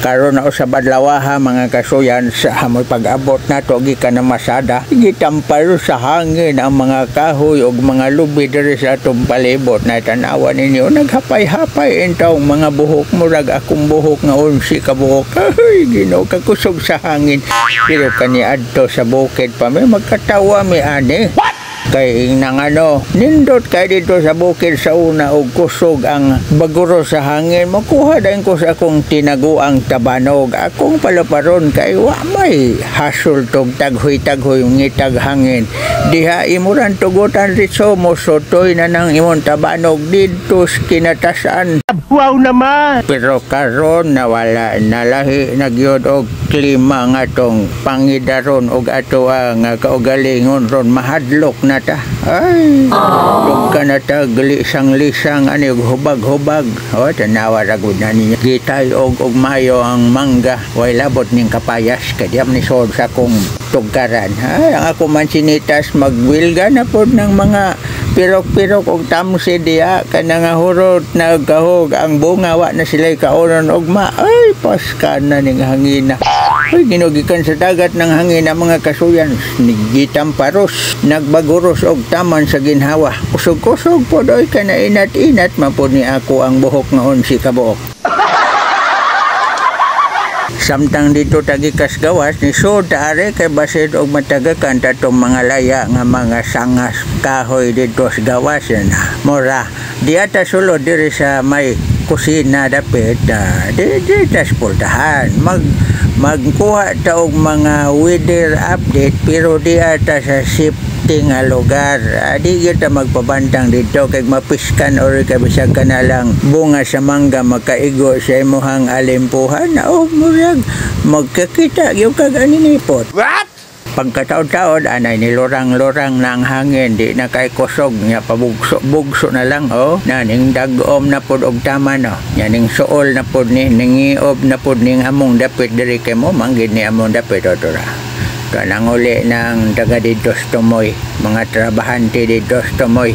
Karon na sa badlawaha mga kasuyan sa hamoy pag-abot nato gikan na masada, gitamparo sa hangin ang mga kahoy ug mga lubi diri sa atong palibot. Na tanawa ninyo naghapay-hapay intawong mga buhok murag akong buhok nga 11 ka buhok. Ay Ginoo, kakusog sa hangin. Pero kani adto sa bukid pa may magkatawa mi ani. Kay nang nindot kay dito sa bukid sa una og kusog ang baguro sa hangin, makuha dayon ko sa akong tinaguang tabanog. Akong palaparon kay wa may hasol tog taghoy-taghoy ngitag hangin. Diha imuran tugutan ritso mo sotoy na nang imong tabanog dito sa kinatasan. Wow naman! Pero karon nawala nalahi nagyod og klima nga tong pangidaron og ato nga kaugalingon ron mahadlok na ta. Ay, huwag ka na ta lisang-lisang ani hubag-hubag. O, tanawa ragod na ninyo. Gitay og mayo ang mangga. Way labot ning kapayas. Kadiyam ni sod sa kong tugkaran. Ay, ang ako man sinitas magwilga na po ng mga pirok-pirok og tamsi diya. Kanang hurot na kahog ang bunga. Wa na sila'y kaunon og ay, paska na ning hangina. Ay, ginugikan sa dagat ng hangin ang mga kasuyan. Nigitamparos, nagbaguros og taman sa ginhawa. Usog-kusog po doy ka na inat-inat mapod ni ako ang buhok nga 11 ka buhok. Samtang dito tagikas gawas ni sud are kay basid og matagakan tatong mga laya nga mga sangas kahoy dito sa gawas na. Mora diata sulod diri sa may kusina dapit di taspultahan magkuha ta og mga weather update pero di ata sa safety nga lugar. Di kita magpabantang dito kay mapiskan or kay bisag ka na lang bunga sa mangga makaigo sa imuhang alimpuhan na murag magkakita yung kaganinipot. What? Pagkataon-taon anay nilurang-lurang na ang hangin di na kay kusog nya pabugso na lang naning dagom na pud og tama ning suol na pud ni ningiob na pud ning among dapit diri kay mo manggid ni among dapit otora kanang uli ng taga dito sa Tumoy, mga trabahante dito sa Tumoy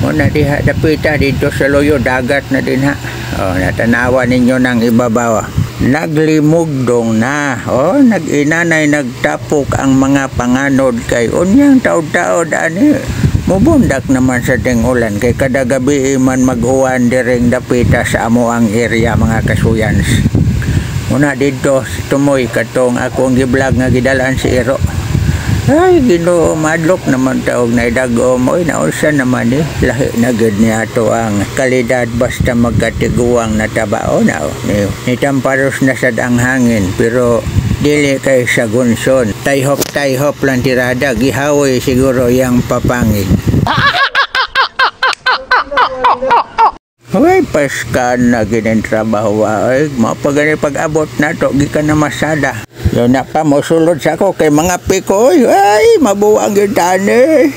muna diha dapita dito sa Loyo dagat na din natanawa ninyo ng ibabaw. Naglimugdong na nag-inanay nagtapok ang mga panganod kay unyang taod-taod ani mubundak naman sa ting-ulan kay kada gabi man mag-uwan direng dapita sa amo ang area mga kasuyans. Muna dito sa Tumoy katong akong giblog nga gidalaan si Iro. Ay Ginoo, madlok naman taog na idagom naunsa naman lahi na gud niya ato ang kalidad basta magkatiguang na tabao ni tamparos na sad ang hangin pero dili kay sa gunson tayhop lang tirada gihawoy siguro yang papangin. Ay, paskan na ginin trabaho. Ay, mapagani pag-abot na to, gikan na masada. Yun na pa, musulod sa ako kay mga pikoy. Ay, mabuang yung tani.